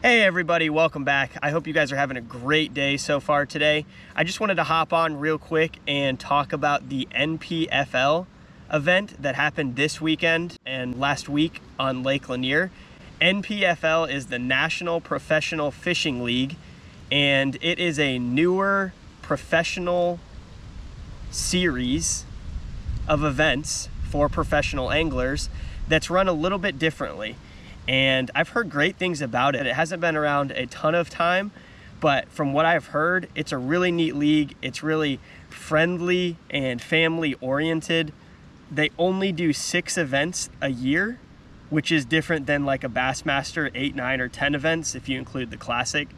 Hey everybody, welcome back. I hope you guys are having a great day so far today. I just wanted to hop on real quick and talk about the NPFL event that happened this weekend and last week on Lake Lanier. NPFL is the National Professional Fishing League, and it is a newer professional series of events for professional anglers that's run a little bit differently. And I've heard great things about it. It hasn't been around a ton of time, but from what I've heard, it's a really neat league. It's really friendly and family oriented. They only do 6 events a year, which is different than like a Bassmaster 8, 9, or 10 events if you include the Classic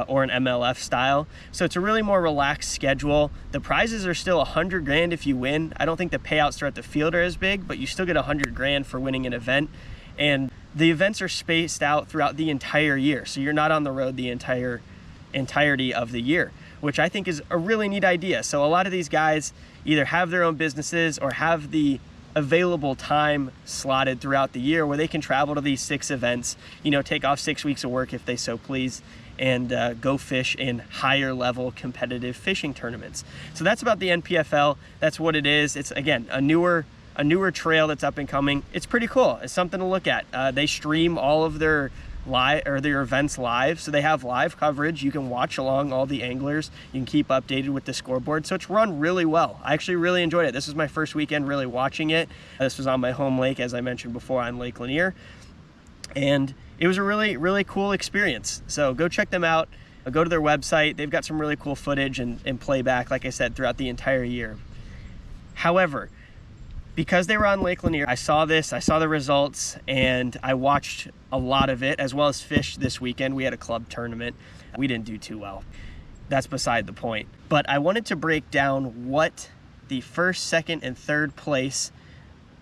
or an MLF style. So it's a really more relaxed schedule. The prizes are still 100 grand if you win. I don't think the payouts throughout the field are as big, but you still get 100 grand for winning an event. And the events are spaced out throughout the entire year, so you're not on the road the entirety of the year, which I think is a really neat idea. So a lot of these guys either have their own businesses or have the available time slotted throughout the year where they can travel to these 6 events, take off 6 weeks of work if they so please, and go fish in higher level competitive fishing tournaments. So that's about the NPFL. That's what it is. It's, again, a newer trail that's up and coming. It's pretty cool. It's something to look at. They stream all of their events live, so they have live coverage. You can watch along all the anglers. You can keep updated with the scoreboard. So it's run really well. I actually really enjoyed it. This was my first weekend really watching it. This was on my home lake, as I mentioned before, on Lake Lanier, and it was a really, really cool experience. So go check them out. Go to their website. They've got some really cool footage and playback, like I said, throughout the entire year. However, because they were on Lake Lanier, I saw the results, and I watched a lot of it, as well as fished this weekend. We had a club tournament. We didn't do too well. That's beside the point. But I wanted to break down what the first, second, and third place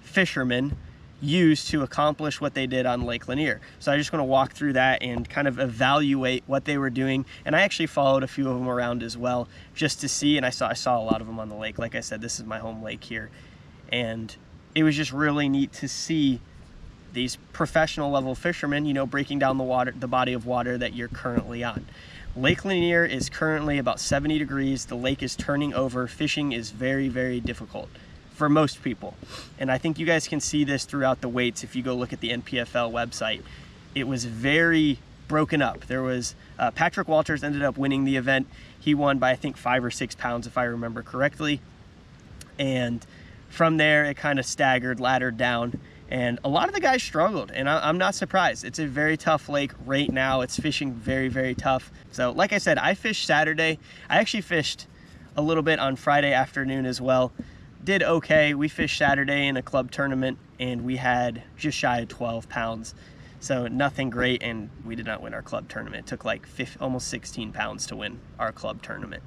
fishermen used to accomplish what they did on Lake Lanier. So I just want to walk through that and kind of evaluate what they were doing. And I actually followed a few of them around as well, just to see, and I saw a lot of them on the lake. Like I said, this is my home lake here. And it was just really neat to see these professional level fishermen, breaking down the body of water that you're currently on. Lake Lanier is currently about 70 degrees. The lake is turning over. Fishing is very, very difficult for most people. And I think you guys can see this throughout the weights if you go look at the NPFL website. It was very broken up. There was Patrick Walters ended up winning the event. He won by, I think, 5 or 6 pounds, if I remember correctly. And from there, it kind of laddered down, and a lot of the guys struggled, and I'm not surprised. It's a very tough lake right now. It's fishing very, very tough. So like I said, I fished Saturday. I actually fished a little bit on Friday afternoon as well. Did okay. We fished Saturday in a club tournament, and we had just shy of 12 pounds. So nothing great, and we did not win our club tournament. It took like almost 16 pounds to win our club tournament.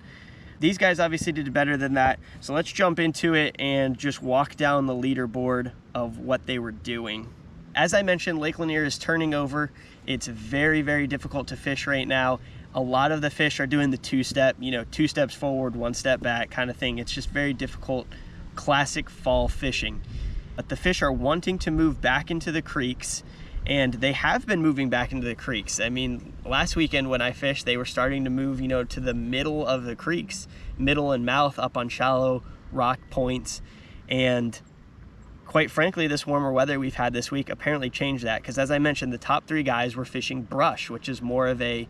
These guys obviously did better than that. So let's jump into it and just walk down the leaderboard of what they were doing. As I mentioned, Lake Lanier is turning over. It's very, very difficult to fish right now. A lot of the fish are doing the 2-step, 2 steps forward, 1 step back kind of thing. It's just very difficult, classic fall fishing. But the fish are wanting to move back into the creeks, and they have been moving back into the creeks. I mean, last weekend when I fished, they were starting to move, to the middle of the creeks, middle and mouth, up on shallow rock points. And quite frankly, this warmer weather we've had this week apparently changed that, because as I mentioned, the top 3 guys were fishing brush, which is more of a,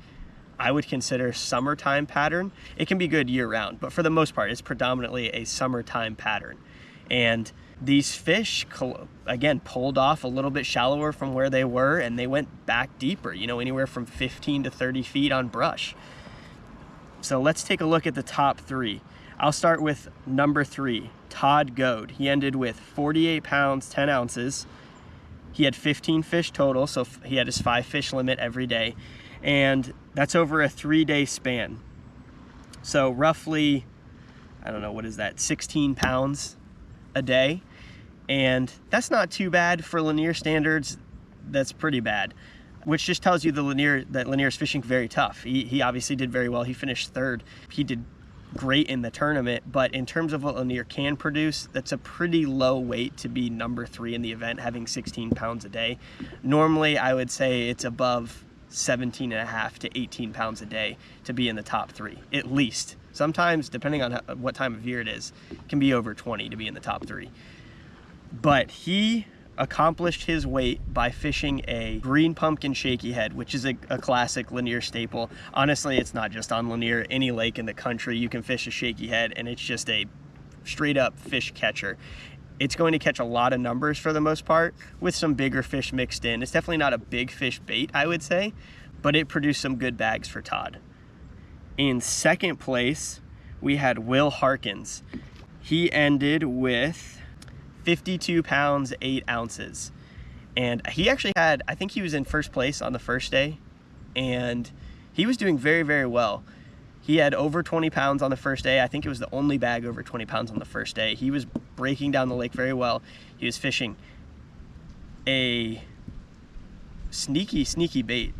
I would consider, summertime pattern. It can be good year round, but for the most part, it's predominantly a summertime pattern. And these fish, again, pulled off a little bit shallower from where they were, and they went back deeper, anywhere from 15 to 30 feet on brush. So let's take a look at the top 3. I'll start with number 3, Todd Goad. He ended with 48 pounds, 10 ounces. He had 15 fish total, so he had his 5 fish limit every day. And that's over a 3-day span. So roughly, I don't know, what is that, 16 pounds a day. And that's not too bad for Lanier standards. That's pretty bad, which just tells you that Lanier's fishing very tough. He obviously did very well. He finished 3rd. He did great in the tournament, but in terms of what Lanier can produce, that's a pretty low weight to be number 3 in the event, having 16 pounds a day. Normally, I would say it's above 17 and a half to 18 pounds a day to be in the top 3, at least. Sometimes, depending on what time of year it is, it can be over 20 to be in the top 3. But he accomplished his weight by fishing a green pumpkin shaky head, which is a classic Lanier staple. Honestly, it's not just on Lanier. Any lake in the country, you can fish a shaky head, and it's just a straight up fish catcher. It's going to catch a lot of numbers for the most part, with some bigger fish mixed in. It's definitely not a big fish bait, I would say, but it produced some good bags for Todd. In second place, we had Will Harkins. He ended with 52 pounds, 8 ounces. And he actually had, I think he was in first place on the first day, and he was doing very, very well. He had over 20 pounds on the first day. I think it was the only bag over 20 pounds on the first day. He was breaking down the lake very well. He was fishing a sneaky bait,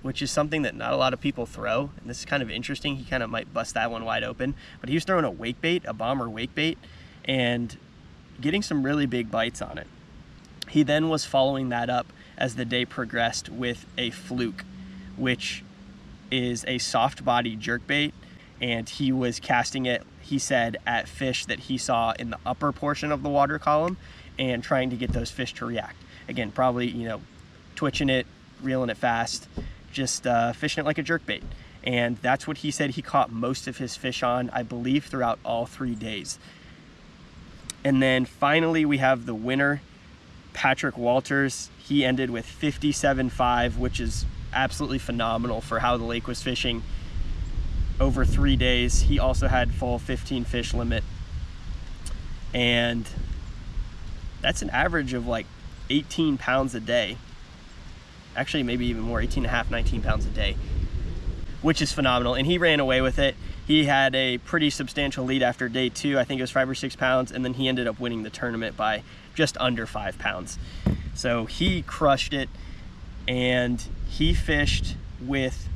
which is something that not a lot of people throw. And this is kind of interesting. He kind of might bust that one wide open. But he was throwing a wake bait, a bomber wake bait, and getting some really big bites on it. He then was following that up as the day progressed with a fluke, which is a soft body jerkbait, and he was casting it, he said, at fish that he saw in the upper portion of the water column and trying to get those fish to react. Again, probably, you know, twitching it, reeling it fast, just fishing it like a jerkbait. And that's what he said he caught most of his fish on, I believe, throughout all 3 days. And then finally we have the winner, Patrick Walters. He ended with 57.5, which is absolutely phenomenal for how the lake was fishing over 3 days. He also had full 15 fish limit, and that's an average of like 18 pounds a day. Actually, maybe even more, 18 and a half, 19 pounds a day, which is phenomenal. And he ran away with it. He had a pretty substantial lead after day 2. I think it was 5 or 6 pounds, and then he ended up winning the tournament by just under 5 pounds. So he crushed it, and he fished with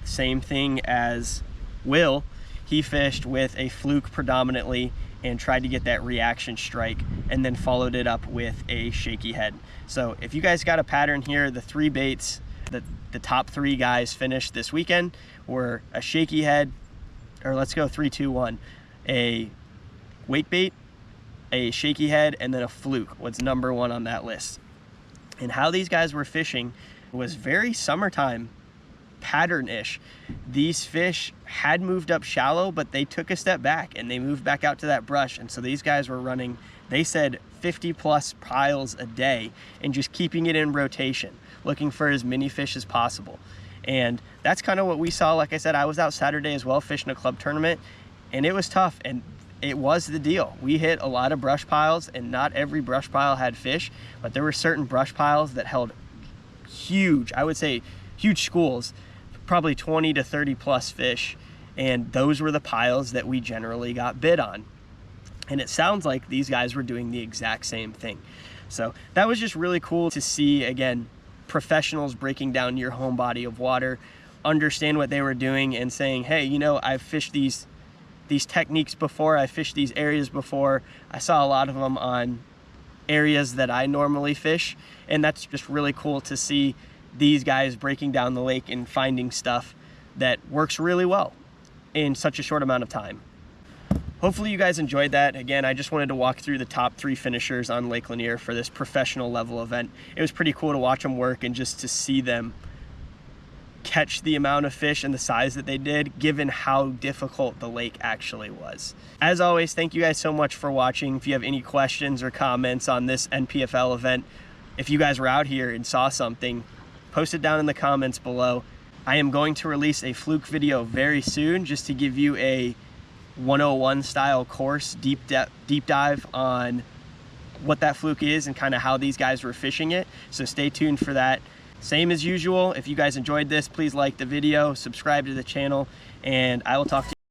the same thing as Will. He fished with a fluke predominantly and tried to get that reaction strike, and then followed it up with a shaky head. So if you guys got a pattern here, the 3 baits that the top 3 guys finished this weekend were a shaky head, or let's go 3, 2, 1, a wake bait, a shaky head, and then a fluke was number 1 on that list. And how these guys were fishing was very summertime pattern-ish. These fish had moved up shallow, but they took a step back and they moved back out to that brush. And so these guys were running, they said, 50 plus piles a day and just keeping it in rotation, looking for as many fish as possible. And that's kind of what we saw. Like I said, I was out Saturday as well fishing a club tournament, and it was tough, and it was the deal. We hit a lot of brush piles, and not every brush pile had fish, but there were certain brush piles that held huge, I would say huge schools, probably 20 to 30 plus fish, and those were the piles that we generally got bid on. And it sounds like these guys were doing the exact same thing. So that was just really cool to see, again, professionals breaking down your home body of water, understand what they were doing and saying, hey, you know, I've fished these techniques before, I fished these areas before, I saw a lot of them on areas that I normally fish, and that's just really cool to see these guys breaking down the lake and finding stuff that works really well in such a short amount of time. Hopefully you guys enjoyed that. Again, I just wanted to walk through the top 3 finishers on Lake Lanier for this professional level event. It was pretty cool to watch them work and just to see them catch the amount of fish and the size that they did, given how difficult the lake actually was. As always, thank you guys so much for watching. If you have any questions or comments on this NPFL event, if you guys were out here and saw something, post it down in the comments below. I am going to release a fluke video very soon just to give you a 101 style course deep dive on what that fluke is and kind of how these guys were fishing it. So stay tuned for that. Same as usual, if you guys enjoyed this, please like the video, subscribe to the channel, and I will talk to you